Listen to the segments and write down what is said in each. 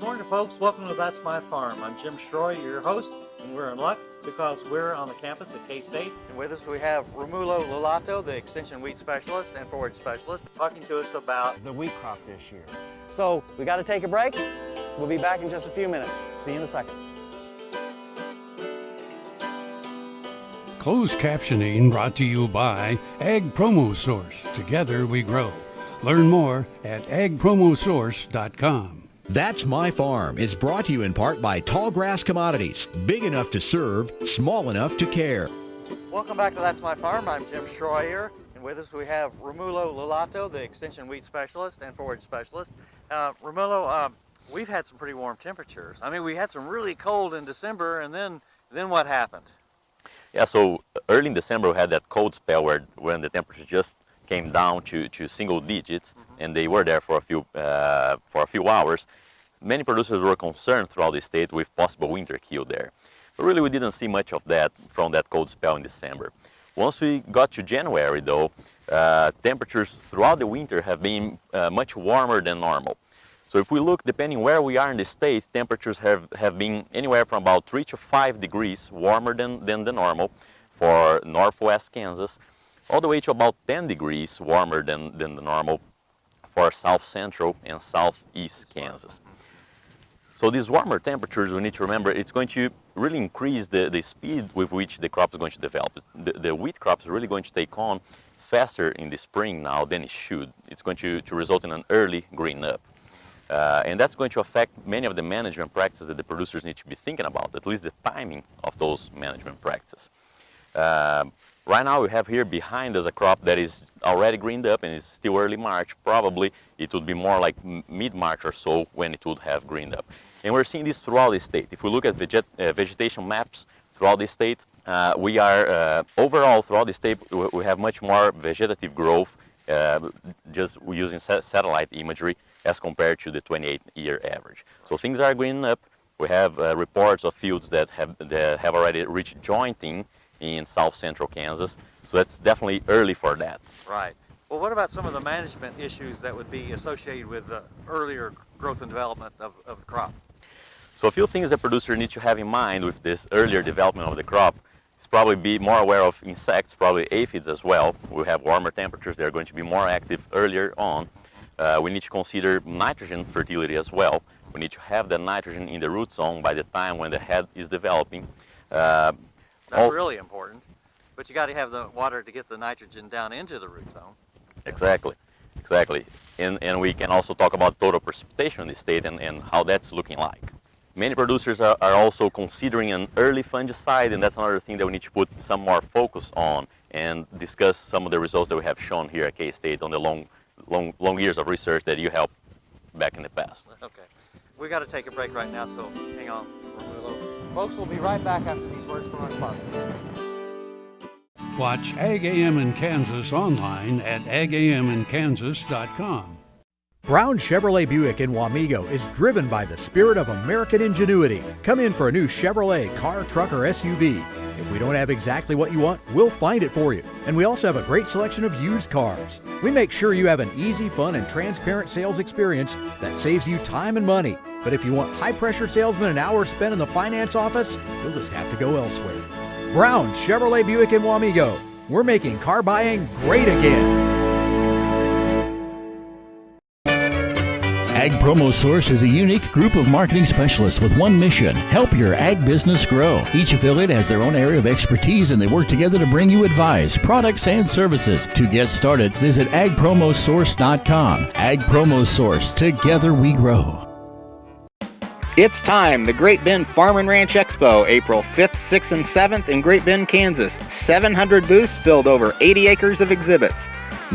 morning, folks. Welcome to That's My Farm. I'm Jim Shroyer, your host, and we're in luck because we're on the campus at K-State. And with us we have Romulo Lollato, the Extension Wheat Specialist and Forage Specialist, talking to us about the wheat crop this year. So we got to take a break. We'll be back in just a few minutes. See you in a second. Closed captioning brought to you by Ag Promo Source. Together we grow. Learn more at agpromosource.com. That's My Farm is brought to you in part by Tallgrass Commodities. Big enough to serve, small enough to care. Welcome back to That's My Farm. I'm Jim Shroyer, and with us we have Romulo Lollato, the Extension Wheat Specialist and Forage Specialist. Romulo, we've had some pretty warm temperatures. I mean, we had some really cold in December, and then what happened? Yeah, so early in December we had that cold spell when the temperatures just came down to single digits, and they were there for a few hours. Many producers were concerned throughout the state with possible winter kill there. But really we didn't see much of that from that cold spell in December. Once we got to January though, temperatures throughout the winter have been much warmer than normal. So if we look, depending where we are in the state, temperatures have been anywhere from about 3 to 5 degrees warmer than the normal for northwest Kansas, all the way to about 10 degrees warmer than the normal for south central and southeast Kansas. So these warmer temperatures, we need to remember, it's going to really increase the speed with which the crop is going to develop. The wheat crop is really going to take on faster in the spring now than it should. It's going to result in an early green up. And that's going to affect many of the management practices that the producers need to be thinking about, at least the timing of those management practices. Right now we have here behind us a crop that is already greened up and it's still early March. Probably it would be more like mid-March or so when it would have greened up. And we're seeing this throughout the state. If we look at vegetation maps throughout the state, we are overall throughout the state we have much more vegetative growth just using satellite imagery as compared to the 28-year average. So things are greening up. We have reports of fields that have already reached jointing in south central Kansas, so that's definitely early for that. Right. Well, what about some of the management issues that would be associated with earlier growth and development of the crop? So a few things that producers need to have in mind with this earlier development of the crop is probably be more aware of insects, probably aphids as well. We have warmer temperatures, they're going to be more active earlier on. We need to consider nitrogen fertility as well. We need to have that nitrogen in the root zone by the time when the head is developing. That's really important, but you got to have the water to get the nitrogen down into the root zone. Exactly. And we can also talk about total precipitation in the state and how that's looking like. Many producers are also considering an early fungicide, and that's another thing that we need to put some more focus on and discuss some of the results that we have shown here at K-State on the long years of research that you helped back in the past. Okay. We got to take a break right now, so hang on. Folks, we'll be right back after these words from our sponsors. Watch Ag AM in Kansas online at agaminkansas.com. Brown Chevrolet Buick in Wamego is driven by the spirit of American ingenuity. Come in for a new Chevrolet car, truck, or SUV. If we don't have exactly what you want, we'll find it for you. And we also have a great selection of used cars. We make sure you have an easy, fun, and transparent sales experience that saves you time and money. But if you want high-pressure salesmen and hours spent in the finance office, you'll just have to go elsewhere. Brown Chevrolet Buick in Wamego. We're making car buying great again. Ag Promo Source is a unique group of marketing specialists with one mission: help your ag business grow. Each affiliate has their own area of expertise, and they work together to bring you advice, products, and services. To get started, visit agpromosource.com. Ag Promo Source. Together we grow. It's time, the Great Bend Farm and Ranch Expo, April 5th, 6th, and 7th in Great Bend, Kansas. 700 booths filled over 80 acres of exhibits.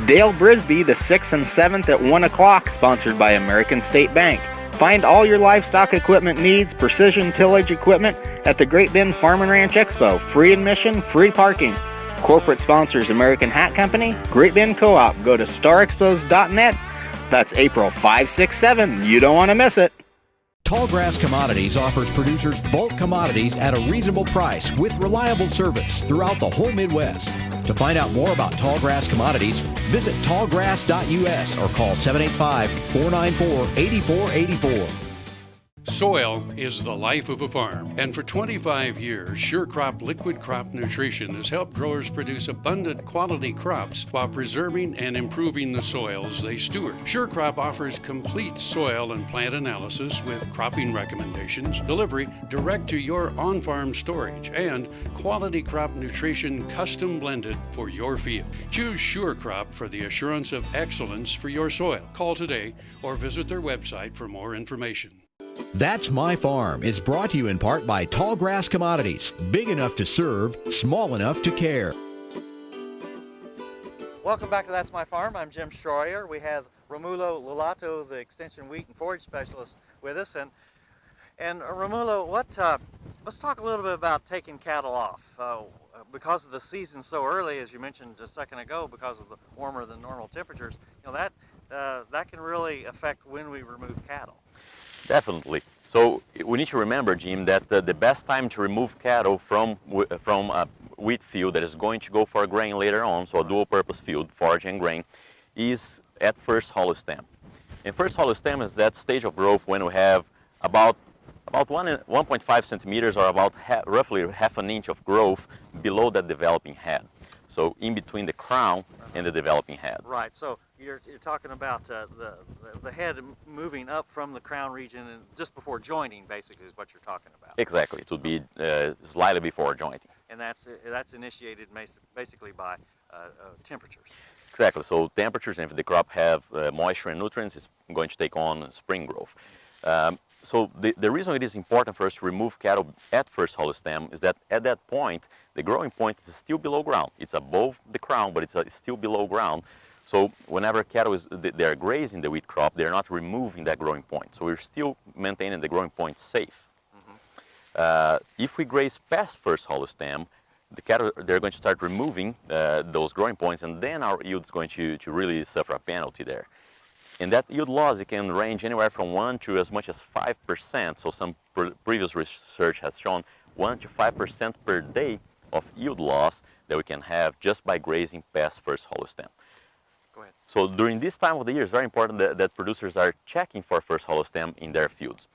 Dale Brisby, the 6th and 7th at 1 o'clock, sponsored by American State Bank. Find all your livestock equipment needs, precision tillage equipment at the Great Bend Farm and Ranch Expo. Free admission, free parking. Corporate sponsors American Hat Company, Great Bend Co-op. Go to starexpos.net. That's April 5, 6, 7. You don't want to miss it. Tallgrass Commodities offers producers bulk commodities at a reasonable price with reliable service throughout the whole Midwest. To find out more about Tallgrass Commodities, visit tallgrass.us or call 785-494-8484. Soil is the life of a farm, and for 25 years, SureCrop Liquid Crop Nutrition has helped growers produce abundant quality crops while preserving and improving the soils they steward. SureCrop offers complete soil and plant analysis with cropping recommendations, delivery direct to your on-farm storage, and quality crop nutrition custom blended for your field. Choose SureCrop for the assurance of excellence for your soil. Call today or visit their website for more information. That's My Farm is brought to you in part by Tallgrass Commodities. Big enough to serve, small enough to care. Welcome back to That's My Farm. I'm Jim Shroyer. We have Romulo Lollato, the Extension Wheat and Forage Specialist, with us. And Romulo, let's talk a little bit about taking cattle off. Because of the season so early, as you mentioned a second ago, because of the warmer than normal temperatures, that can really affect when we remove cattle. Definitely. So we need to remember, Jim, that the best time to remove cattle from a wheat field that is going to go for grain later on, so a dual-purpose field, forage and grain, is at first hollow stem. And first hollow stem is that stage of growth when we have about 1.5 centimeters or about roughly half an inch of growth below that developing head. So in between the crown and the developing head. Right. So you're talking about the head moving up from the crown region and just before jointing, basically, is what you're talking about. Exactly. It would be slightly before jointing. And that's initiated basically by temperatures. Exactly. So temperatures, and if the crop have moisture and nutrients, it's going to take on spring growth. So the reason it is important for us to remove cattle at first hollow stem is that at that point, the growing point is still below ground. It's above the crown, but it's still below ground. So whenever cattle they're grazing the wheat crop, they're not removing that growing point. So we're still maintaining the growing point safe. Mm-hmm. If we graze past first hollow stem, the cattle, they're going to start removing those growing points, and then our yield's going to really suffer a penalty there. And that yield loss, it can range anywhere from 1 to as much as 5%. So some previous research has shown 1 to 5% per day of yield loss that we can have just by grazing past first hollow stem. Go ahead. So during this time of the year, it's very important that producers are checking for first hollow stem in their fields.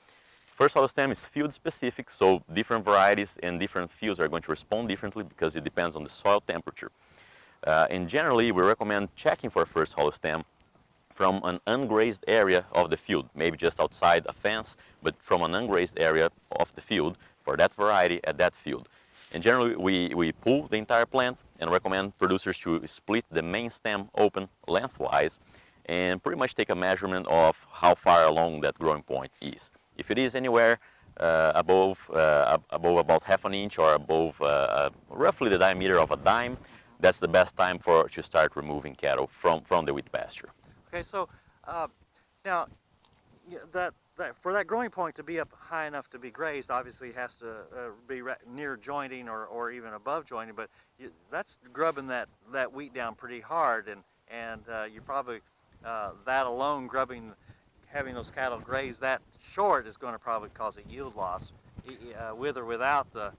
First hollow stem is field specific, so different varieties and different fields are going to respond differently because it depends on the soil temperature. And generally, we recommend checking for first hollow stem from an ungrazed area of the field, maybe just outside a fence, but from an ungrazed area of the field for that variety at that field. And generally, we pull the entire plant and recommend producers to split the main stem open lengthwise and pretty much take a measurement of how far along that growing point is. If it is anywhere above about half an inch or above roughly the diameter of a dime, that's the best time to start removing cattle from the wheat pasture. Okay, so now for that growing point to be up high enough to be grazed, obviously it has to be near jointing or even above jointing, but that's grubbing that wheat down pretty hard, and you probably, that alone, having those cattle graze that short is going to probably cause a yield loss, with or without the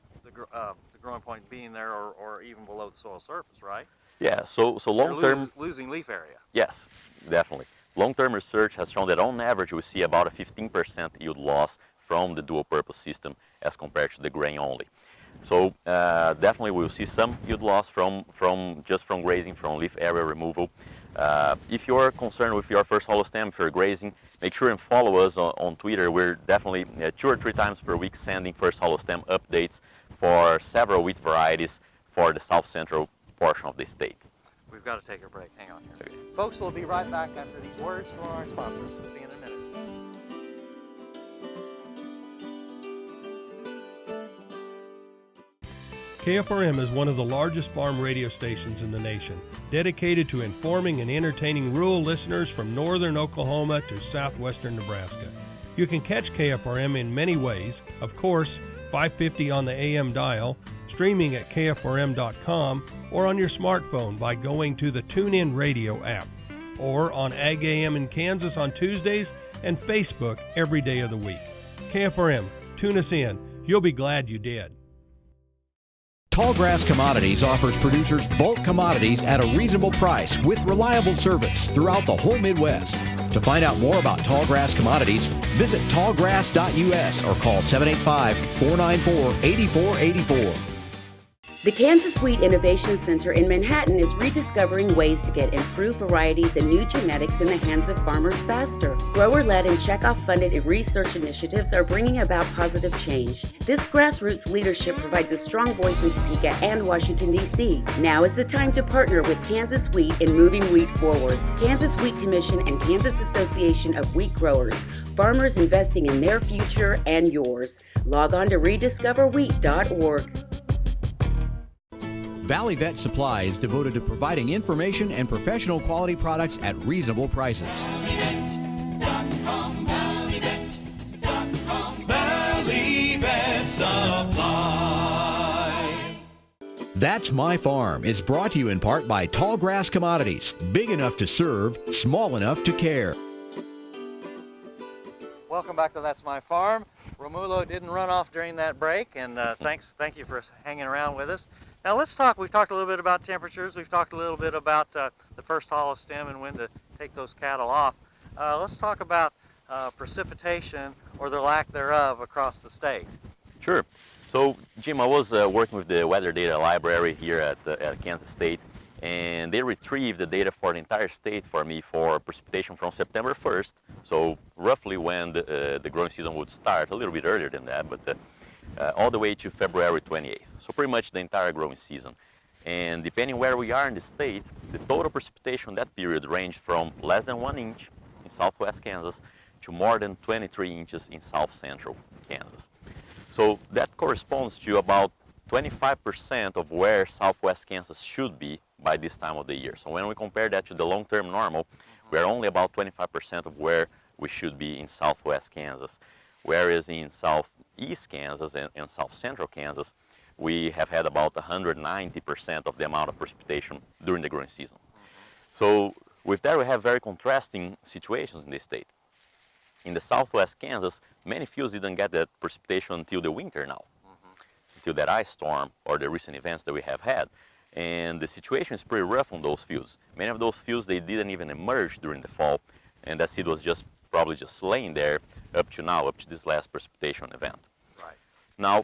growing point being there or even below the soil surface, right? Yeah, so long-term... losing leaf area. Yes, definitely. Long-term research has shown that on average we see about a 15% yield loss from the dual-purpose system as compared to the grain only. So definitely we'll see some yield loss from grazing, from leaf area removal. If you're concerned with your first hollow stem, if you're grazing, make sure and follow us on Twitter. We're definitely 2 or 3 times per week sending first hollow stem updates for several wheat varieties for the south central portion of the state. We've got to take a break. Hang on here. Okay. Folks, we'll be right back after these words from our sponsors. See you in a minute. KFRM is one of the largest farm radio stations in the nation, dedicated to informing and entertaining rural listeners from northern Oklahoma to southwestern Nebraska. You can catch KFRM in many ways. Of course, 550 on the AM dial, streaming at kfrm.com, or on your smartphone by going to the TuneIn Radio app, or on Ag AM in Kansas on Tuesdays and Facebook every day of the week. KFRM, tune us in. You'll be glad you did. Tallgrass Commodities offers producers bulk commodities at a reasonable price with reliable service throughout the whole Midwest. To find out more about tall grass commodities, visit tallgrass.us or call 785-494-8484. The Kansas Wheat Innovation Center in Manhattan is rediscovering ways to get improved varieties and new genetics in the hands of farmers faster. Grower-led and checkoff-funded research initiatives are bringing about positive change. This grassroots leadership provides a strong voice in Topeka and Washington, D.C. Now is the time to partner with Kansas Wheat in moving wheat forward. Kansas Wheat Commission and Kansas Association of Wheat Growers. Farmers investing in their future and yours. Log on to rediscoverwheat.org. Valley Vet Supply is devoted to providing information and professional quality products at reasonable prices. Valley Vet Supply. That's My Farm is brought to you in part by Tall Grass Commodities. Big enough to serve, small enough to care. Welcome back to That's My Farm. Romulo didn't run off during that break, and thank you for hanging around with us. Now let's talk, we've talked a little bit about temperatures, we've talked a little bit about the first hollow stem and when to take those cattle off. Let's talk about precipitation or the lack thereof across the state. Sure. So Jim, I was working with the weather data library here at Kansas State, and they retrieved the data for the entire state for me for precipitation from September 1st, so roughly when the growing season would start, a little bit earlier than that, but all the way to February 28th. So pretty much the entire growing season. And depending where we are in the state, the total precipitation that period ranged from less than 1 inch in southwest Kansas to more than 23 inches in south central Kansas. So that corresponds to about 25% of where southwest Kansas should be by this time of the year. So when we compare that to the long-term normal, we are only about 25% of where we should be in southwest Kansas. Whereas in southeast Kansas and south central Kansas, we have had about 190% of the amount of precipitation during the growing season. So with that, we have very contrasting situations in the state. In the southwest Kansas, many fields didn't get that precipitation until the winter now, until that ice storm or the recent events that we have had. And the situation is pretty rough on those fields. Many of those fields, they didn't even emerge during the fall, and that seed was probably just laying there up to now, up to this last precipitation event. Right. Now,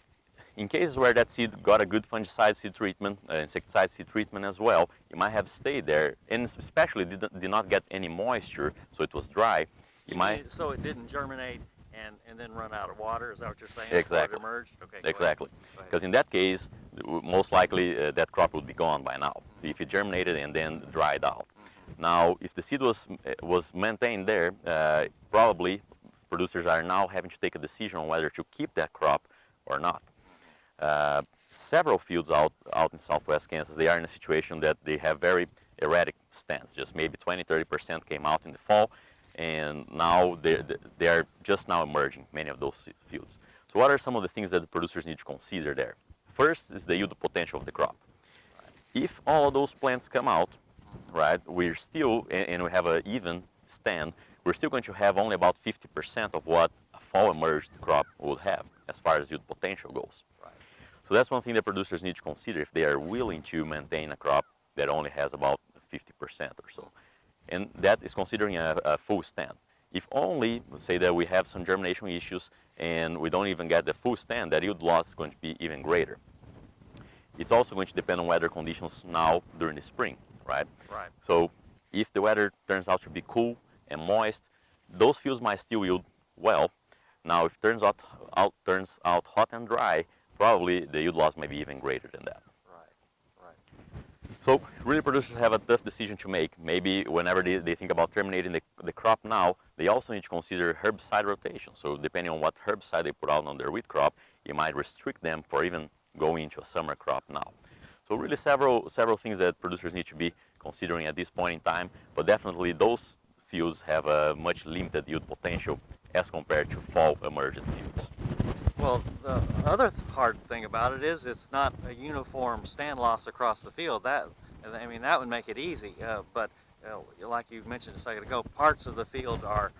in cases where that seed got a good fungicide seed treatment, insecticide seed treatment as well, it might have stayed there, and especially did not get any moisture, so it was dry. So it didn't germinate and then run out of water, is that what you're saying? Exactly. It emerged? Okay, exactly. Because in that case, most likely that crop would be gone by now, if it germinated and then dried out. Now, if the seed was maintained there, probably producers are now having to take a decision on whether to keep that crop or not. Several fields out in southwest Kansas, they are in a situation that they have very erratic stands. Just maybe 20-30% came out in the fall, and now they are just now emerging, many of those fields. So what are some of the things that the producers need to consider there? First is the yield potential of the crop. If all of those plants come out, right, we're still, and we have an even stand, we're still going to have only about 50% of what a fall emerged crop would have as far as yield potential goes. Right. So that's one thing that producers need to consider if they are willing to maintain a crop that only has about 50% or so. And that is considering a full stand. If only, say that we have some germination issues and we don't even get the full stand, that yield loss is going to be even greater. It's also going to depend on weather conditions now during the spring, right? Right. So if the weather turns out to be cool and moist, those fields might still yield well. Now, if it turns out hot and dry, probably the yield loss may be even greater than that. So really producers have a tough decision to make. Maybe whenever they think about terminating the crop now, they also need to consider herbicide rotation. So depending on what herbicide they put out on their wheat crop, it might restrict them for even going into a summer crop now. So really several things that producers need to be considering at this point in time, but definitely those fields have a much limited yield potential as compared to fall emergent fields. Well, the other hard thing about it is it's not a uniform stand loss across the field. That would make it easy. But like you mentioned a second ago, parts of the field are,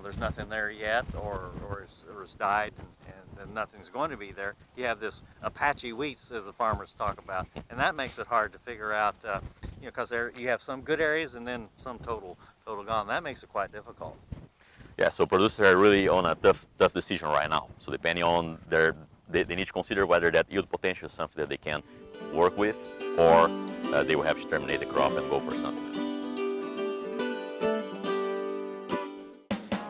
there's nothing there yet, or it's died, and nothing's going to be there. You have this Apache wheats, as the farmers talk about, and that makes it hard to figure out, because you have some good areas and then some total total gone. That makes it quite difficult. Yeah, so producers are really on a tough decision right now. So depending on they need to consider whether that yield potential is something that they can work with, or they will have to terminate the crop and go for something else.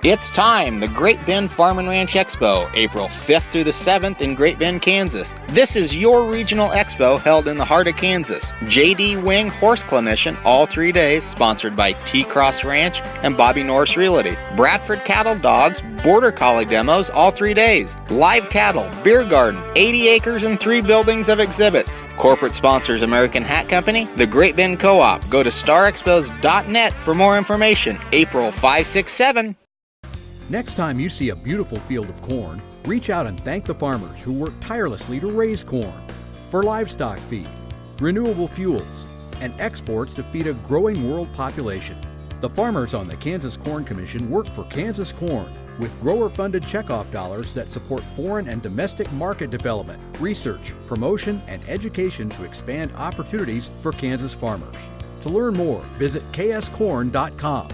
It's time, the Great Bend Farm and Ranch Expo, April 5th through the 7th in Great Bend, Kansas. This is your regional expo held in the heart of Kansas. J.D. Wing Horse Clinician all 3 days, sponsored by T-Cross Ranch and Bobby Norris Realty. Bradford Cattle Dogs, Border Collie demos all 3 days. Live cattle, beer garden, 80 acres and 3 buildings of exhibits. Corporate sponsors American Hat Company, the Great Bend Co-op. Go to starexpos.net for more information. April 5, 6, 7. Next time you see a beautiful field of corn, reach out and thank the farmers who work tirelessly to raise corn for livestock feed, renewable fuels, and exports to feed a growing world population. The farmers on the Kansas Corn Commission work for Kansas Corn with grower-funded checkoff dollars that support foreign and domestic market development, research, promotion, and education to expand opportunities for Kansas farmers. To learn more, visit kscorn.com.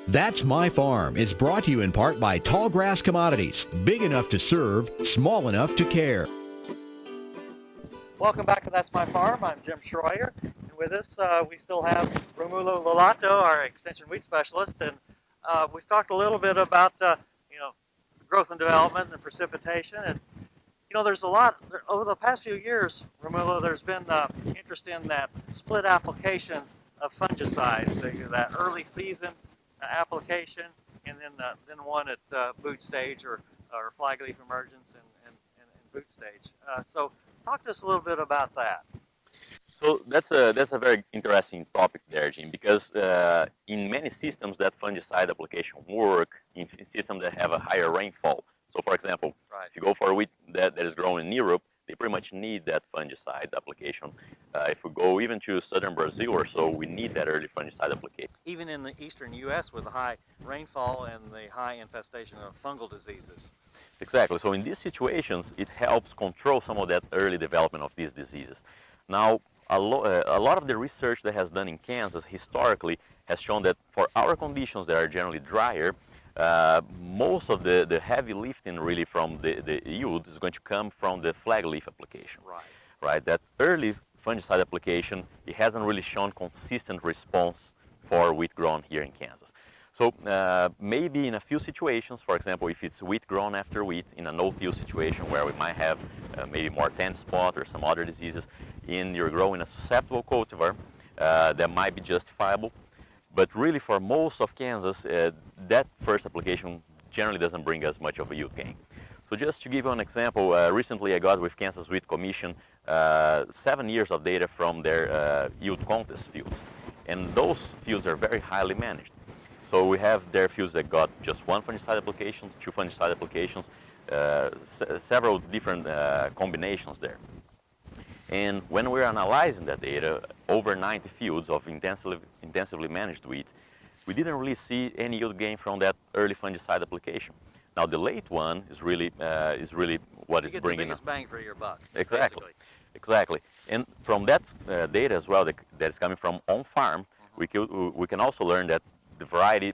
That's My Farm is brought to you in part by Tallgrass Commodities. Big enough to serve, small enough to care. Welcome back to That's My Farm. I'm Jim Shroyer, and with us we still have Romulo Lollato, our extension wheat specialist, and we've talked a little bit about growth and development and precipitation, and there's a lot over the past few years, Romulo. There's been interest in that split applications of fungicides, so that early season application, and then one at boot stage or flag leaf emergence and boot stage. So talk to us a little bit about that. So that's a very interesting topic there, Jim, because in many systems that fungicide application work in systems that have a higher rainfall. So for example, if you go for a wheat that is grown in Europe, they pretty much need that fungicide application. If we go even to southern Brazil or so, we need that early fungicide application. Even in the eastern U.S. with the high rainfall and the high infestation of fungal diseases. Exactly. So in these situations, it helps control some of that early development of these diseases. Now, a lot of the research that has done in Kansas historically has shown that for our conditions that are generally drier, most of the heavy lifting really from the yield is going to come from the flag leaf application. Right? That early fungicide application, it hasn't really shown consistent response for wheat grown here in Kansas. So maybe in a few situations, for example, if it's wheat grown after wheat in a no-till situation where we might have maybe more tan spot or some other diseases, and you're growing a susceptible cultivar, that might be justifiable. But really for most of Kansas, that first application generally doesn't bring us much of a yield gain. So just to give you an example, recently I got with Kansas Wheat Commission 7 years of data from their yield contest fields. And those fields are very highly managed. So we have their fields that got just one fungicide application, 2 fungicide applications, several different combinations there. And when we're analyzing that data, over 90 fields of intensively managed wheat, we didn't really see any yield gain from that early fungicide application. Now the late one is really what is bringing the biggest bang for your buck. Exactly, exactly. And from that data as well that is coming from on farm, we can also learn that the variety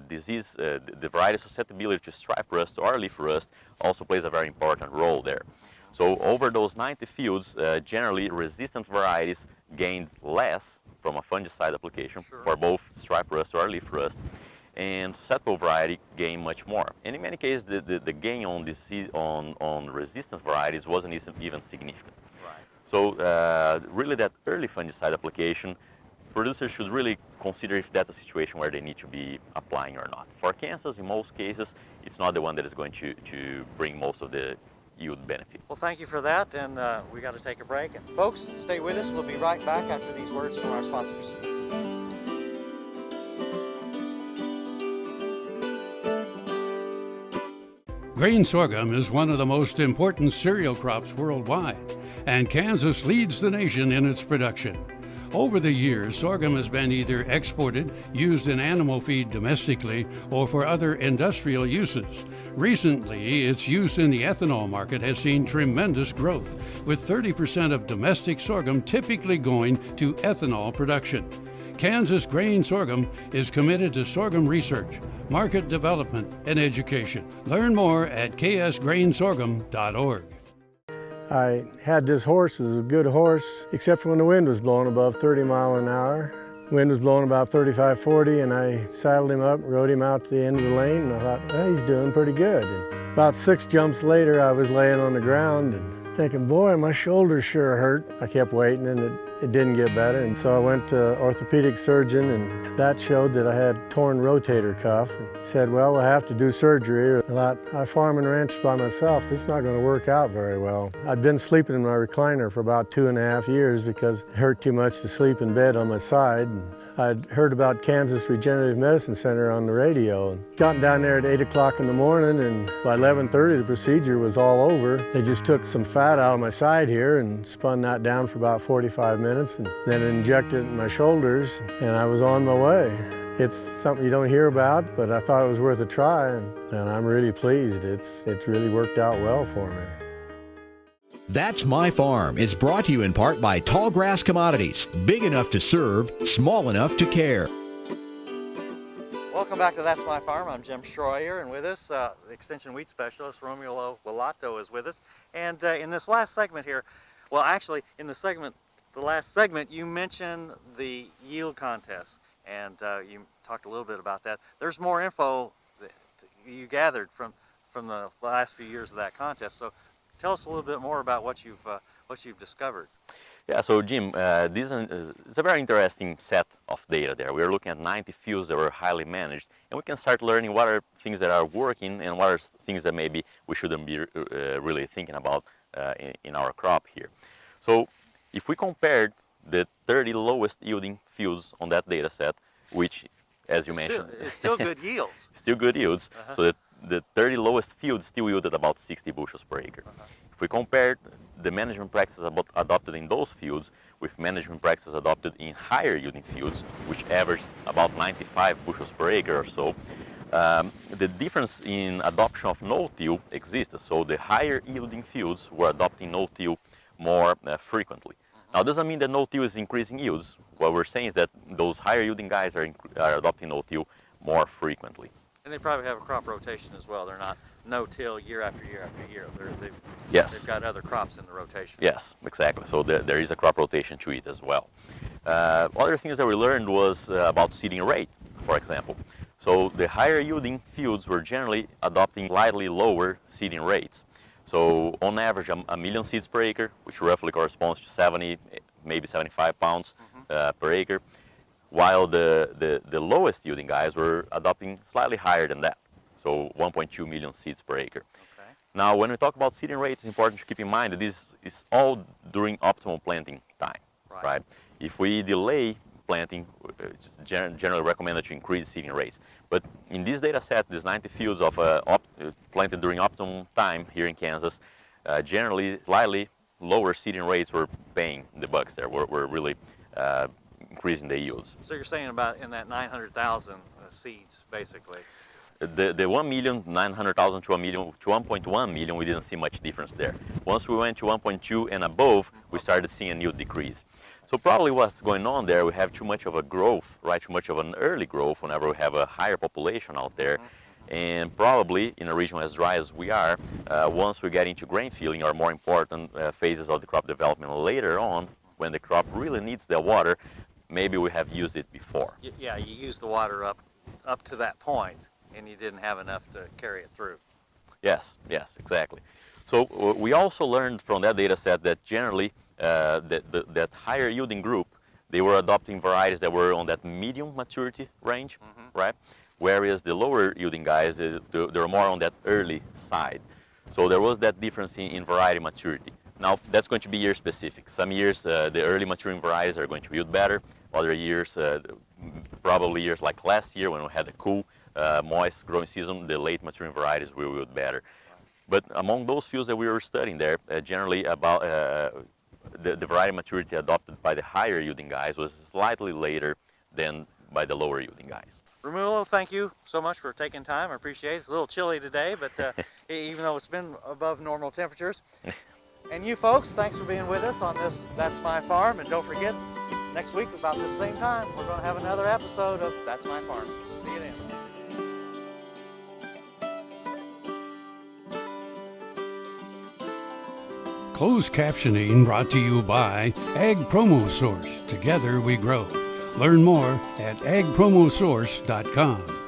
disease, the variety susceptibility to stripe rust or leaf rust also plays a very important role there. So over those 90 fields, generally resistant varieties gained less from a fungicide application for both stripe rust or leaf rust, and susceptible variety gained much more. And in many cases, the gain on disease on resistant varieties wasn't even significant. So really that early fungicide application, producers should really consider if that's a situation where they need to be applying or not. For Kansas, in most cases, it's not the one that is going to bring most of the yield benefit. Well, thank you for that, and we got to take a break. And folks, stay with us. We'll be right back after these words from our sponsors. Grain sorghum is one of the most important cereal crops worldwide, and Kansas leads the nation in its production. Over the years, sorghum has been either exported, used in animal feed domestically, or for other industrial uses. Recently, its use in the ethanol market has seen tremendous growth, with 30% of domestic sorghum typically going to ethanol production. Kansas Grain Sorghum is committed to sorghum research, market development, and education. Learn more at ksgrainsorghum.org. I had this horse. It was a good horse, except for when the wind was blowing above 30 miles an hour. Wind was blowing about 35, 40, and I saddled him up, rode him out to the end of the lane, and I thought, well, he's doing pretty good. And about 6 jumps later, I was laying on the ground and thinking, boy, my shoulders sure hurt. I kept waiting, and it didn't get better, and so I went to orthopedic surgeon, and that showed that I had torn rotator cuff. And said, well, we'll have to do surgery. I thought, I farm and ranch by myself. This is not going to work out very well. I'd been sleeping in my recliner for about 2.5 years because it hurt too much to sleep in bed on my side. And I'd heard about Kansas Regenerative Medicine Center on the radio and gotten down there at 8 o'clock in the morning, and by 11:30 the procedure was all over. They just took some fat out of my side here and spun that down for about 45 minutes and then injected it in my shoulders, and I was on my way. It's something you don't hear about, but I thought it was worth a try, and I'm really pleased. It's really worked out well for me. That's My Farm is brought to you in part by Tallgrass Commodities. Big enough to serve, small enough to care. Welcome back to That's My Farm. I'm Jim Shroyer, and with us, the Extension Wheat Specialist, Romulo Lollato, is with us. And in this last segment here, well, actually, in the last segment, you mentioned the yield contest, and you talked a little bit about that. There's more info that you gathered from the last few years of that contest. So tell us a little bit more about what you've discovered. Yeah, so Jim, this is a very interesting set of data there. We're looking at 90 fields that were highly managed, and we can start learning what are things that are working and what are things that maybe we shouldn't be really thinking about in our crop here. So if we compared the 30 lowest yielding fields on that data set, which, as you mentioned, it's still good yields. Still good yields. So that the 30 lowest fields still yielded about 60 bushels per acre. If we compared the management practices adopted in those fields with management practices adopted in higher yielding fields, which averaged about 95 bushels per acre or so, the difference in adoption of no-till existed. So the higher yielding fields were adopting no-till more frequently. Now, it doesn't mean that no-till is increasing yields. What we're saying is that those higher yielding guys are adopting no-till more frequently. And they probably have a crop rotation as well. They're not no-till year after year after year. Yes. They've got other crops in the rotation. Yes, exactly. So there is a crop rotation to it as well. Other things that we learned was about seeding rate, for example. So the higher yielding fields were generally adopting slightly lower seeding rates. So on average, a million seeds per acre, which roughly corresponds to 70, maybe 75 pounds per acre, while the lowest yielding guys were adopting slightly higher than that, so 1.2 million seeds per acre. Okay. Now, when we talk about seeding rates, it's important to keep in mind that this is all during optimal planting time, right? If we delay planting, it's generally recommended to increase seeding rates. But in this data set, these 90 fields of planted during optimum time here in Kansas, generally slightly lower seeding rates were paying the bucks there, were really increasing the yields. So you're saying about in that 900,000 seeds, basically. The 1,900,000 to 1.1 million, we didn't see much difference there. Once we went to 1.2 and above, we started seeing a yield decrease. So probably what's going on there, we have too much of a growth, right? Too much of an early growth whenever we have a higher population out there. And probably in a region as dry as we are, once we get into grain filling or more important phases of the crop development later on, when the crop really needs the water, maybe we have used it before. Yeah, you use the water up to that point, and you didn't have enough to carry it through. Yes, exactly. So we also learned from that data set that generally that higher yielding group, they were adopting varieties that were on that medium maturity range, right? Whereas the lower yielding guys, they're more on that early side. So there was that difference in variety maturity. Now, that's going to be year specific. Some years, the early maturing varieties are going to yield better. Other years, probably years like last year when we had a cool, moist growing season, the late maturing varieties will yield better. But among those fields that we were studying there, generally about the variety maturity adopted by the higher yielding guys was slightly later than by the lower yielding guys. Romulo, thank you so much for taking time. I appreciate it. It's a little chilly today, but even though it's been above normal temperatures. And you folks, thanks for being with us on this That's My Farm. And don't forget, next week about the same time, we're going to have another episode of That's My Farm. See you then. Closed captioning brought to you by Ag Promo Source. Together we grow. Learn more at agpromosource.com.